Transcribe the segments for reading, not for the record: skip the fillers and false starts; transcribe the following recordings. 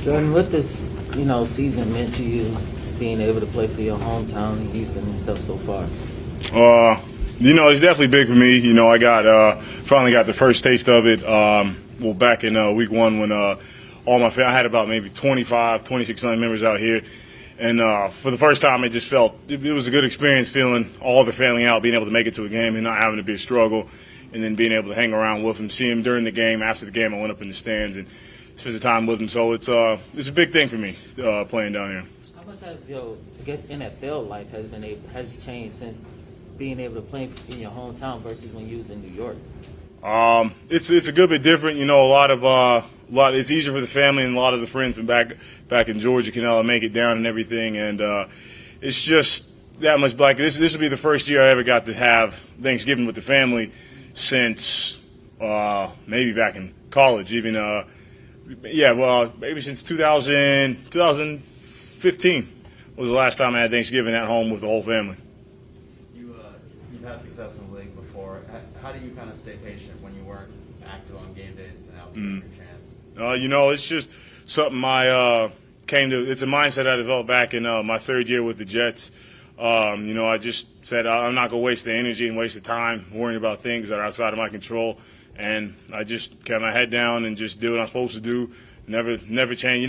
Jordan, what this season meant to you, being able to play for your hometown in Houston and stuff so far? It's definitely big for me. I got finally got the first taste of it. Back in week one when all my family, I had about maybe 25, 26 members out here. And for the first time, it just felt it was a good experience, feeling all the family out, being able to make it to a game and not having to be a struggle, and then being able to hang around with them, see them during the game. After the game, I went up in the stands and spent the time with them. So it's a big thing for me playing down here. How much has your, NFL life has changed since being able to play in your hometown versus when you was in New York? It's a good bit different. A lot. It's easier for the family and a lot of the friends from back in Georgia can make it down and everything. And it's just that much black. This will be the first year I ever got to have Thanksgiving with the family since maybe back in college. Even maybe since 2015 was the last time I had Thanksgiving at home with the whole family. You've had success in the league before. How do you kind of stay patient when you weren't active on game days to now give your chance? It's just something I came to. It's a mindset I developed back in my third year with the Jets. I just said I'm not going to waste the energy and waste the time worrying about things that are outside of my control. And I just kept my head down and just do what I'm supposed to do. Never change. You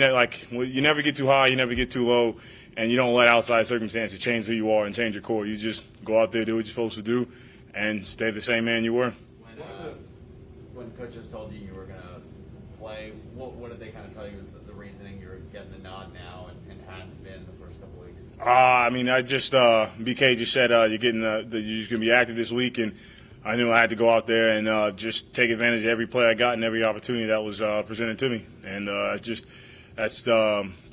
never get too high, you never get too low, and you don't let outside circumstances change who you are and change your core. You just go out there, do what you're supposed to do, and stay the same man you were. When coaches told you were going to play, what did they kind of tell you was the reasoning you were getting the nod now and hadn't been the first couple of weeks? BK just said you're going to be active this week, and I knew I had to go out there and just take advantage of every play I got and every opportunity that was presented to me. And that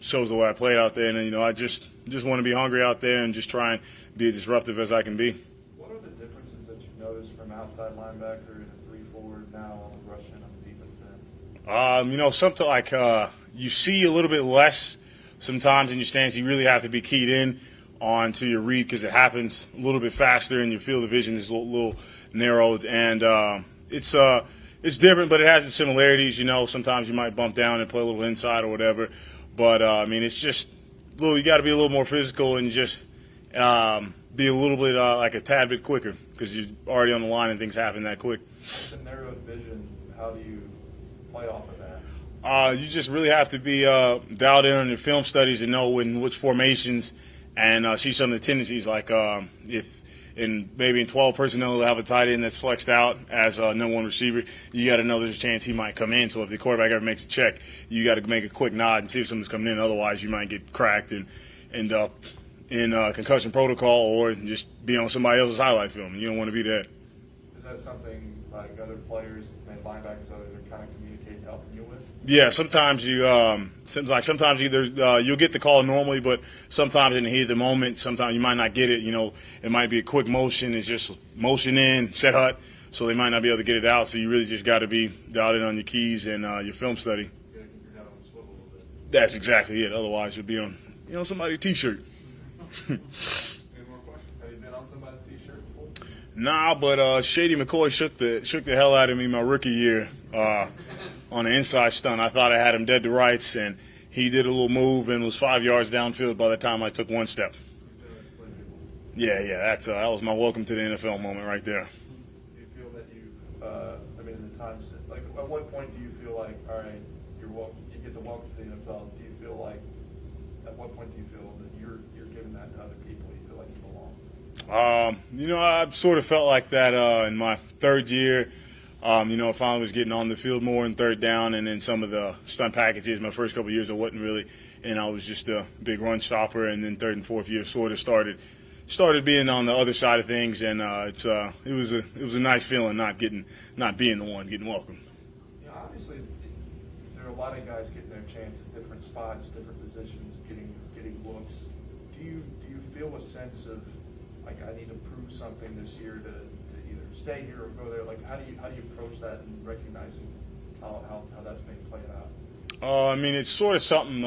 shows the way I played out there. And, I just want to be hungry out there and just try and be as disruptive as I can be. What are the differences that you've noticed from outside linebacker to 3-4 now on the rushing on the defense end? Something you see a little bit less sometimes in your stance. You really have to be keyed in onto your read because it happens a little bit faster and your field of vision is a little narrowed, and it's different, but it has its similarities. Sometimes you might bump down and play a little inside or whatever, but it's just you got to be a little more physical and just be a little bit like a tad bit quicker because you're already on the line and things happen that quick. The narrowed vision, how do you play off of that? You just really have to be dialed in on your film studies and know which formations and see some of the tendencies, like maybe in 12 personnel they'll have a tight end that's flexed out as a number one receiver. You got to know there's a chance he might come in. So if the quarterback ever makes a check, you got to make a quick nod and see if someone's coming in. Otherwise, you might get cracked and end up in concussion protocol or just be on somebody else's highlight film. You don't want to be that. Is that something like other players and linebackers are kind of communicating, helping you with? Yeah, sometimes you'll get the call normally, but sometimes in the heat of the moment, sometimes you might not get it. It might be a quick motion. It's just motion in, set hut, so they might not be able to get it out. So you really just got to be dialed in on your keys and your film study. You gotta keep your head on the swivel a little bit. That's exactly it. Otherwise, you'll be on somebody's T-shirt. Any more questions? Have you been on somebody's T-shirt before? Nah, but Shady McCoy shook the hell out of me my rookie year. On an inside stunt. I thought I had him dead to rights, and he did a little move and was 5 yards downfield by the time I took one step. Yeah, that was my welcome to the NFL moment right there. Do you feel that in the times, like at what point do you feel like, all right, you get the welcome to the NFL? Do you feel like, at what point do you feel that you're giving that to other people? You feel like you belong? I've sort of felt like that in my third year. I finally was getting on the field more in third down, and then some of the stunt packages. My first couple of years, I wasn't really, and I was just a big run stopper. And then third and fourth year, sort of started being on the other side of things, and it was a nice feeling not being the one getting welcomed. Obviously, there are a lot of guys getting their chance at different spots, different positions, getting looks. Do you feel a sense of like I need to prove something this year to either stay here or go there? Like how do you approach that and recognizing how that's being played out? It's sort of something.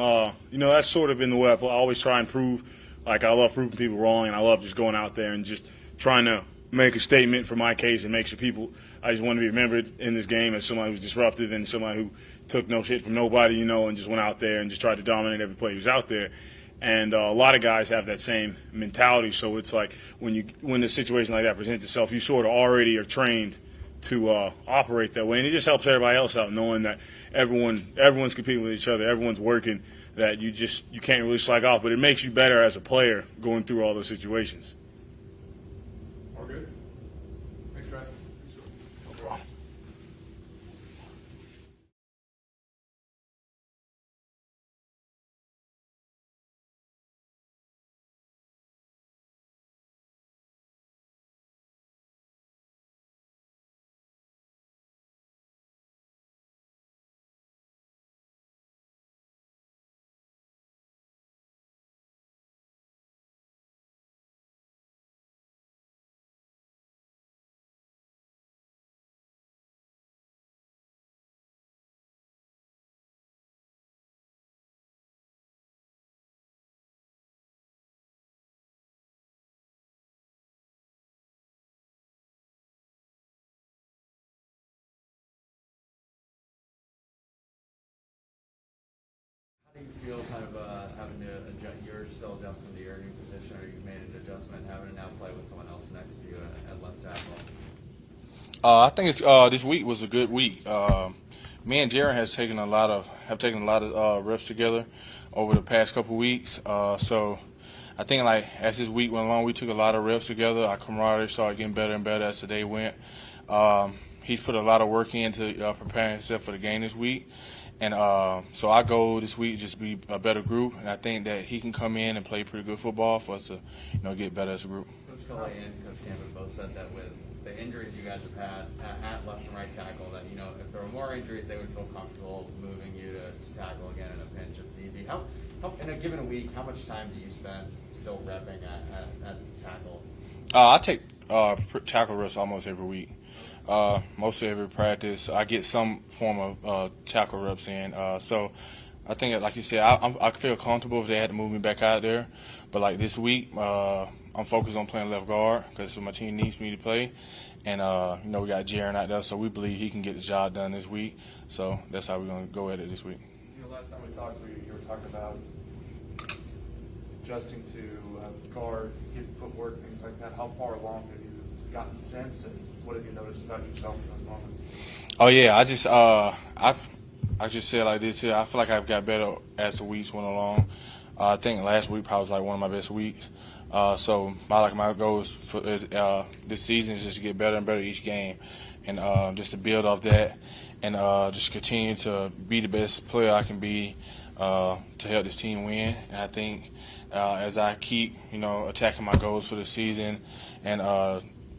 That's sort of been the way I always try and prove. Like I love proving people wrong, and I love just going out there and just trying to make a statement for my case and make sure people. I just want to be remembered in this game as somebody who's disruptive and somebody who took no shit from nobody, and just went out there and just tried to dominate every play he was out there. And a lot of guys have that same mentality. So it's like when a situation like that presents itself, you sort of already are trained to operate that way, and it just helps everybody else out, knowing that everyone's competing with each other, everyone's working. That you can't really slack off, but it makes you better as a player going through all those situations. All good. Thanks, guys. How do you feel kind of having to adjust? You're still adjusting to your new position, or you've made an adjustment having to now play with someone else next to you at left tackle? I think it's this week was a good week. Me and Jeron have taken a lot of reps together over the past couple weeks. So I think as this week went along, we took a lot of reps together. Our camaraderie started getting better and better as the day went. He's put a lot of work into preparing himself for the game this week. And so our goal this week is just to be a better group, and I think that he can come in and play pretty good football for us to, get better as a group. Coach Kelly and Coach Campbell both said that with the injuries you guys have had at left and right tackle, that if there were more injuries, they would feel comfortable moving you to tackle again in a pinch if need be. How in a given week, how much time do you spend still repping at tackle? I take tackle reps almost every week. Mostly every practice, I get some form of tackle reps in. So I think, like you said, I feel comfortable if they had to move me back out there. But like this week, I'm focused on playing left guard because my team needs me to play. And, we got Geron out there, so we believe he can get the job done this week. So that's how we're going to go at it this week. Last time we talked, you were talking about adjusting to guard, get footwork, things like that. How far along have you gotten since, and what have you noticed about yourself in those moments? Oh yeah, I just said like this here. I feel like I've got better as the weeks went along. I think last week probably was like one of my best weeks. So my goal is for this season is just to get better and better each game, and just to build off that, and just continue to be the best player I can be to help this team win. And I think as I keep attacking my goals for the season and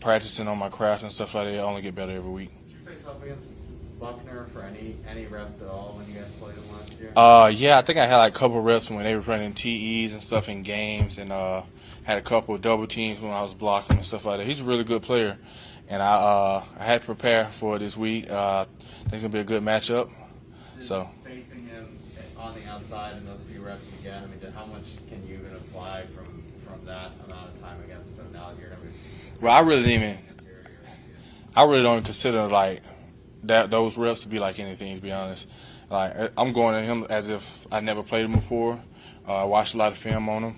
practicing on my craft and stuff like that, I only get better every week. Did you face up against Buckner for any reps at all when you guys played him last year? Yeah, I think I had like a couple of reps when they were running TEs and stuff in games, and had a couple of double teams when I was blocking and stuff like that. He's a really good player, and I had to prepare for it this week. I think it's gonna be a good matchup. So facing him on the outside in those few reps again, I mean, how much can you even apply from that amount of time against him now that you're gonna be? Well, I really don't consider like that those reps to be like anything, to be honest. Like I'm going at him as if I never played him before. I watched a lot of film on him.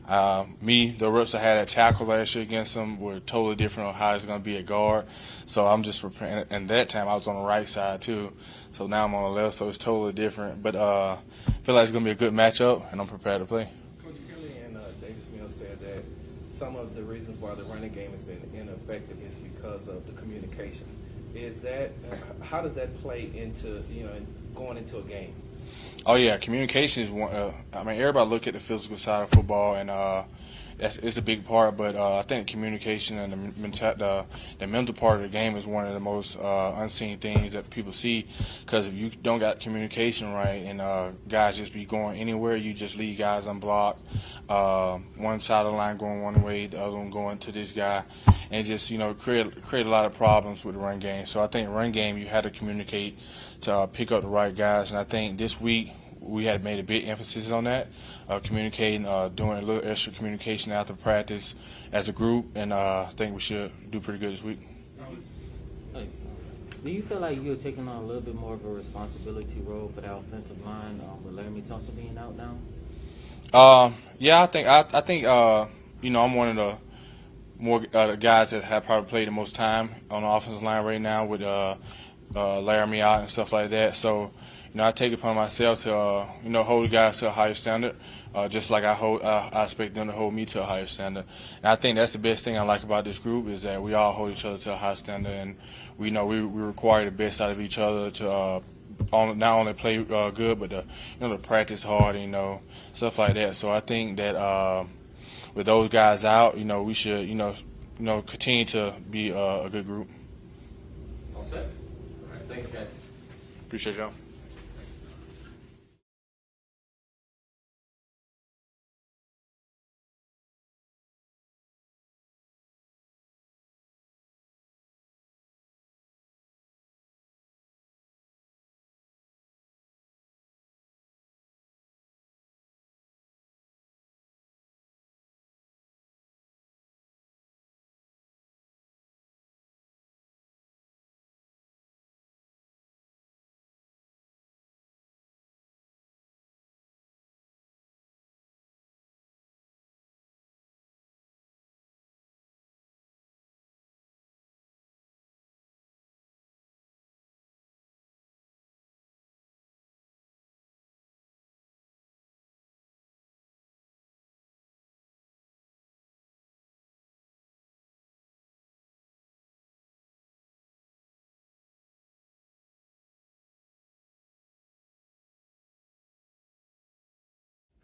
The reps I had at tackle last year against him were totally different on how it's going to be at guard. So I'm just preparing. And that time I was on the right side too. So now I'm on the left, so it's totally different. But I feel like it's going to be a good matchup, and I'm prepared to play. Coach Kelly and Davis Mills said that some of the reasons why the running game has been ineffective is because of the communication. Is that how does that play into going into a game? Oh yeah, communication is one. Everybody look at the physical side of football, and it's a big part. But I think communication and the mental part of the game is one of the most unseen things that people see. Because if you don't got communication right, and guys just be going anywhere, you just leave guys unblocked. One side of the line going one way, the other one going to this guy, and just create a lot of problems with the run game. So I think run game you had to communicate to pick up the right guys, and I think this week we had made a big emphasis on that, communicating, doing a little extra communication after practice as a group, and I think we should do pretty good this week. Do you feel like you're taking on a little bit more of a responsibility role for that offensive line with Larry Tunsil being out now? Yeah, I think you know, I'm one of the more the guys that have probably played the most time on the offensive line right now with Laramie out and stuff like that. So, you know, I take it upon myself to you know, hold the guys to a higher standard, just like I expect them to hold me to a higher standard. And I think that's the best thing I like about this group is that we all hold each other to a high standard, and we know we require the best out of each other to not only play good, but to practice hard, you know, stuff like that. So I think that with those guys out, you know, we should, you know, continue to be a good group. All set. All right. Thanks, guys. Appreciate y'all.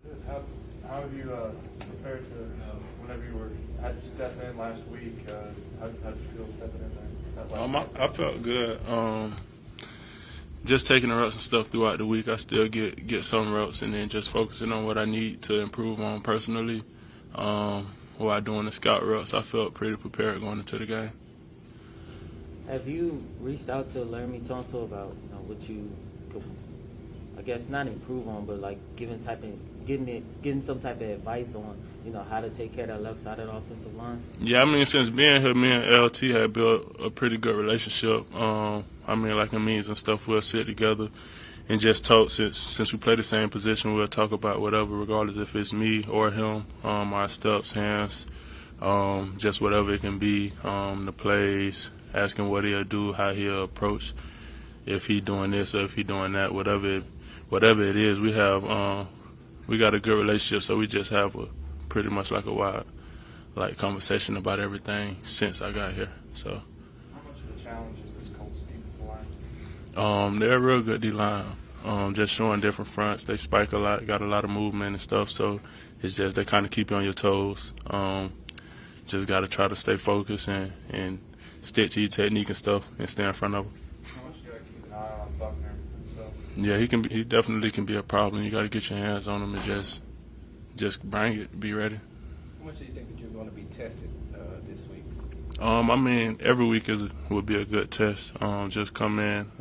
Good. How have you prepared to, whenever you had to step in last week, how did you feel stepping in there? I felt good. Just taking the reps and stuff throughout the week, I still get some reps, and then just focusing on what I need to improve on personally. While doing the scout reps, I felt pretty prepared going into the game. Have you reached out to Larry Tunsil about what you could, I guess, not improve on, but like getting some type of advice on how to take care of that left side of the offensive line? Yeah, I mean, since being here, me and LT had built a pretty good relationship. I mean, like in meetings and stuff, we'll sit together and just talk. Since we play the same position, we'll talk about whatever, regardless if it's me or him, our steps, hands, just whatever it can be, the plays, asking what he'll do, how he'll approach, if he doing this or if he doing that, whatever it is. We got a good relationship, so we just have pretty much like a wide conversation about everything since I got here. So. How much of a challenge is this Colts defensive line? They're a real good D-line. Just showing different fronts. They spike a lot, got a lot of movement and stuff, so it's just they kind of keep you on your toes. Just got to try to stay focused and stick to your technique and stuff and stay in front of them. How much you got to keep an eye on Buckner himself? Yeah, he definitely can be a problem. You got to get your hands on him and just bring it, be ready. How much do you think that you're going to be tested this week? I mean, every week would be a good test. Just come in,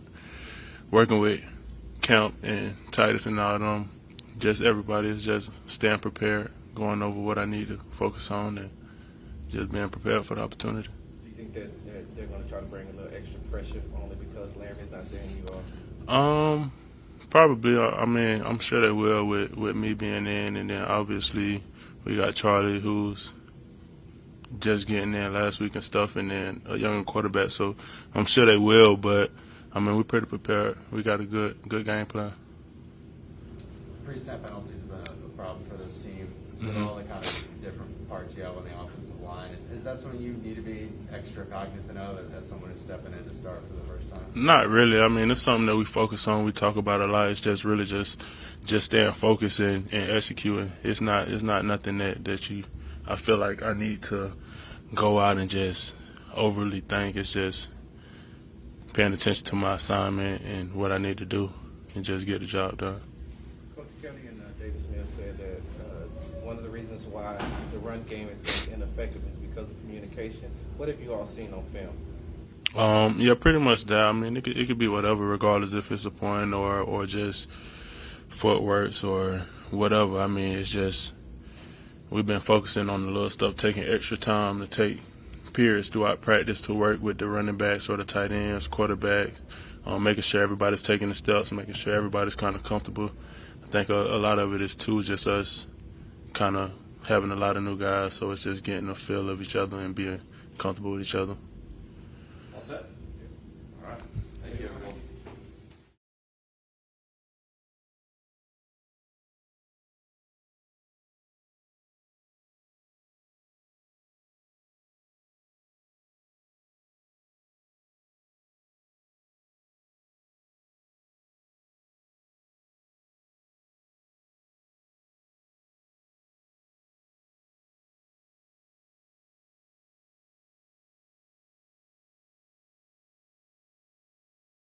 working with Camp and Tytus and all of them. Just everybody is just staying prepared, going over what I need to focus on, and just being prepared for the opportunity. Do you think that they're going to try to bring a little extra pressure only because Larry's not there and you are? Probably. I mean, I'm sure they will with me being in, and then obviously we got Charlie, who's just getting in last week and stuff, and then a younger quarterback. So I'm sure they will, but I mean, we're pretty prepared. We got a good game plan. Pre-snap penalties have been a problem for this team. With all the kind of different parts you have on the offensive line, is that something you need to be extra cognizant of as someone who's stepping in to start for the first time? Not really. I mean, it's something that we focus on. We talk about a lot. It's just really just staying focused and executing. It's not nothing that I feel like I need to go out and just overly think. It's just paying attention to my assignment and what I need to do and just get the job done. Coach Kelly and Davis Mills said that one of the reasons why the run game has been ineffective is because of communication. What have you all seen on film? Yeah, pretty much that. I mean, it could be whatever, regardless if it's a point or just footworks or whatever. I mean, it's just we've been focusing on the little stuff, taking extra time to periods throughout practice to work with the running backs or the tight ends, quarterbacks, making sure everybody's taking the steps, making sure everybody's kind of comfortable. I think a lot of it is too just us kind of having a lot of new guys, so it's just getting a feel of each other and being comfortable with each other. All set.